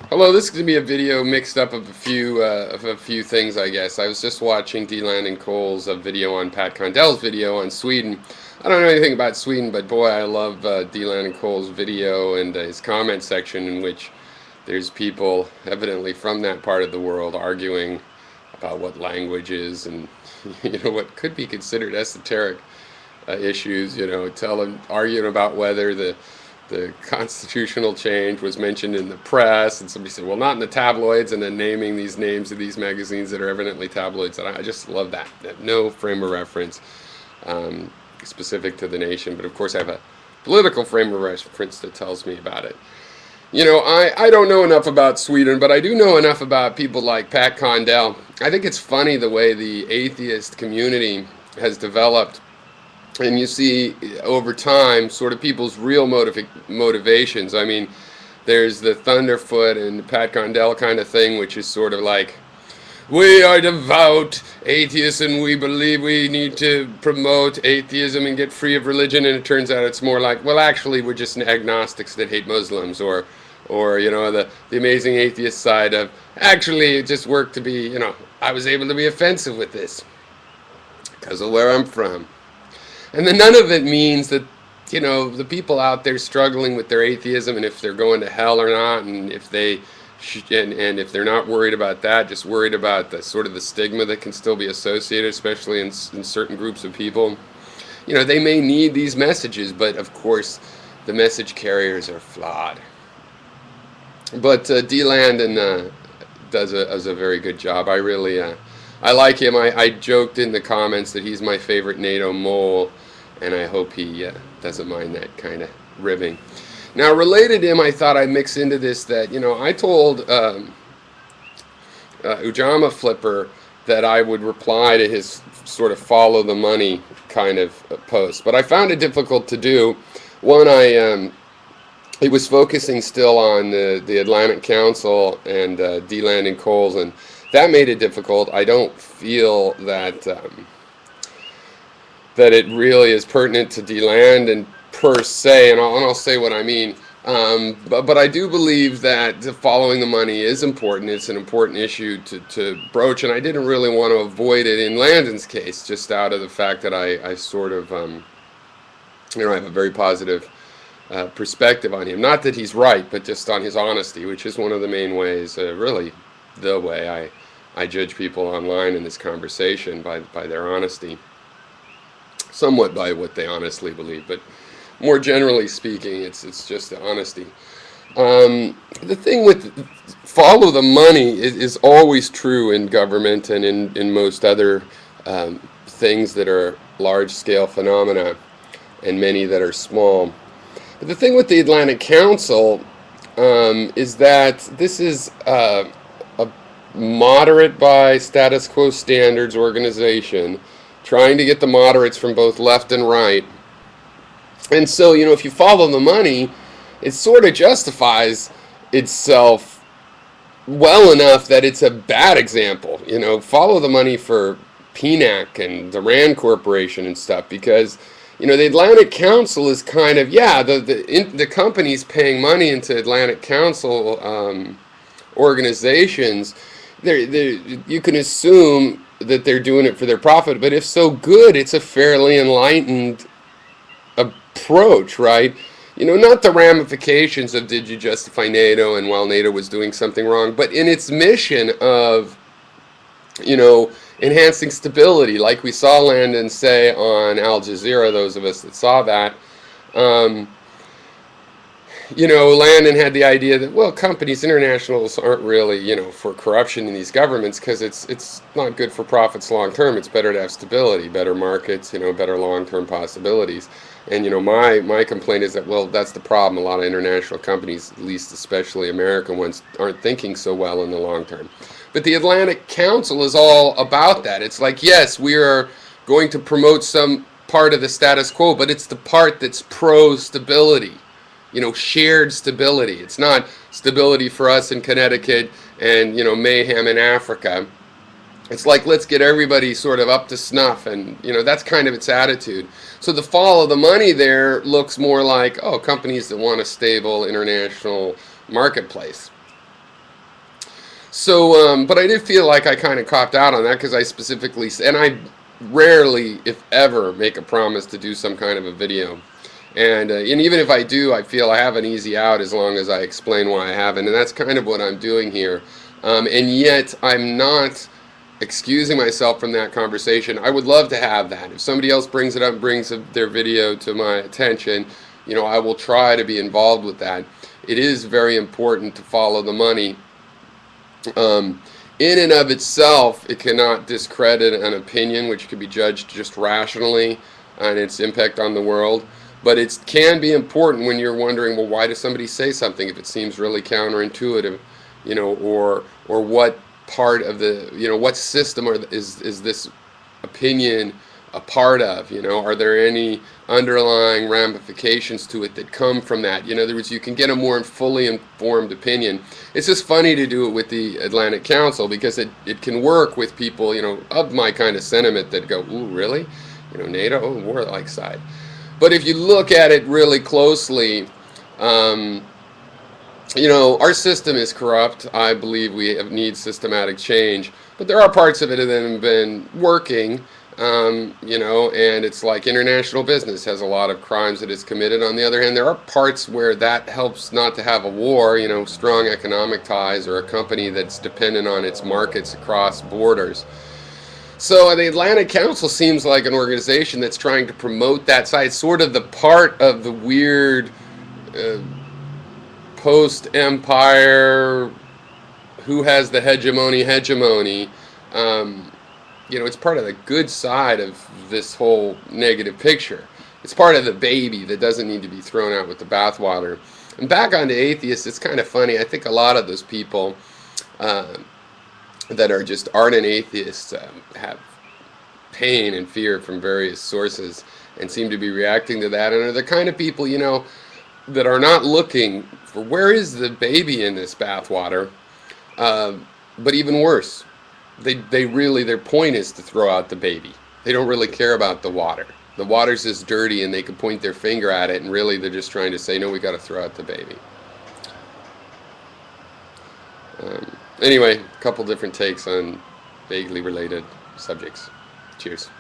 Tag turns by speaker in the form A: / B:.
A: Hello, this is going to be a video mixed up of a few things, I guess. I was just watching DLandonCole's video on Pat Condell's video on Sweden. I don't know anything about Sweden, but boy, I love DLandonCole's video and his comment section in which there's people evidently from that part of the world arguing about what language is and what could be considered esoteric issues. Arguing about whether the constitutional change was mentioned in the press, and somebody said, well, not in the tabloids, and then naming these names of these magazines that are evidently tabloids. And I just love that. No frame of reference specific to the nation, but of course I have a political frame of reference that tells me about it. I don't know enough about Sweden, but I do know enough about people like Pat Condell. I think it's funny the way the atheist community has developed, and you see over time sort of people's real motivations. I mean, there's the Thunderfoot and Pat Condell kind of thing, which is sort of like, we are devout atheists and we believe we need to promote atheism and get free of religion. And it turns out it's more like, well, actually, we're just agnostics that hate Muslims, or the amazing atheist side of, actually, it just worked to be, I was able to be offensive with this because of where I'm from. And then none of it means that, the people out there struggling with their atheism and if they're going to hell or not, and if they and if they're not worried about that, just worried about the sort of the stigma that can still be associated, especially in certain groups of people. They may need these messages, but of course the message carriers are flawed. But DLandon does a very good job. I like him. I joked in the comments that he's my favorite NATO mole, and I hope he doesn't mind that kind of ribbing. Now, related to him, I thought I'd mix into this that, I told Ujama Flipper that I would reply to his sort of follow the money kind of post, but I found it difficult to do. One, he was focusing still on the Atlantic Council and DLandonCole's, and that made it difficult. I don't feel that that it really is pertinent to DLandon per se, and I'll say what I mean. But I do believe that following the money is important. It's an important issue to broach, and I didn't really want to avoid it in Landon's case, just out of the fact that I sort of, I have a very positive perspective on him. Not that he's right, but just on his honesty, which is one of the main ways, really the way I judge people online in this conversation, by their honesty. Somewhat by what they honestly believe, but more generally speaking, it's just the honesty. The thing with follow the money is always true in government and in most other things that are large-scale phenomena, and many that are small. But the thing with the Atlantic Council is that this is a moderate by status quo standards organization trying to get the moderates from both left and right. And so, if you follow the money, it sort of justifies itself well enough that it's a bad example. Follow the money for PNAC and the RAND Corporation and stuff, because, the Atlantic Council is kind of, the companies paying money into Atlantic Council organizations, you can assume that they're doing it for their profit, but if so good, it's a fairly enlightened approach, right? Not the ramifications of did you justify NATO and while NATO was doing something wrong, but in its mission of, enhancing stability, like we saw Landon say on Al Jazeera, those of us that saw that. Landon had the idea that, well, companies, internationals aren't really, for corruption in these governments, because it's not good for profits long term. It's better to have stability, better markets, better long-term possibilities. And, my complaint is that, well, that's the problem. A lot of international companies, at least especially American ones, aren't thinking so well in the long term. But the Atlantic Council is all about that. It's like, yes, we are going to promote some part of the status quo, but it's the part that's pro-stability. Shared stability. It's not stability for us in Connecticut and, mayhem in Africa. It's like, let's get everybody sort of up to snuff, and, that's kind of its attitude. So the follow the money there looks more like, companies that want a stable international marketplace. So, but I did feel like I kind of copped out on that because I specifically, and I rarely, if ever, make a promise to do some kind of a video. And even if I do, I feel I have an easy out as long as I explain why I haven't. And that's kind of what I'm doing here. And yet, I'm not excusing myself from that conversation. I would love to have that. If somebody else brings it up, brings their video to my attention, I will try to be involved with that. It is very important to follow the money. In and of itself, it cannot discredit an opinion which can be judged just rationally and its impact on the world. But it can be important when you're wondering, well, why does somebody say something if it seems really counterintuitive, or what part of the, what system is this opinion a part of? Are there any underlying ramifications to it that come from that? In other words, you can get a more fully informed opinion. It's just funny to do it with the Atlantic Council because it can work with people, of my kind of sentiment that go, ooh, really? NATO, oh, warlike side. But if you look at it really closely, our system is corrupt. I believe we need systematic change. But there are parts of it that have been working, and it's like international business has a lot of crimes that it's committed. On the other hand, there are parts where that helps not to have a war, strong economic ties or a company that's dependent on its markets across borders. So the Atlantic Council seems like an organization that's trying to promote that side, sort of the part of the weird post-empire, who has the hegemony. It's part of the good side of this whole negative picture. It's part of the baby that doesn't need to be thrown out with the bathwater. And back on the atheists, it's kind of funny. I think a lot of those people that are just ardent atheists have pain and fear from various sources and seem to be reacting to that, and are the kind of people, that are not looking for where is the baby in this bathwater, but even worse, they really, their point is to throw out the baby. They don't really care about the water. The water's just dirty and they can point their finger at it, and really they're just trying to say, no, we got to throw out the baby. Anyway, a couple different takes on vaguely related subjects. Cheers.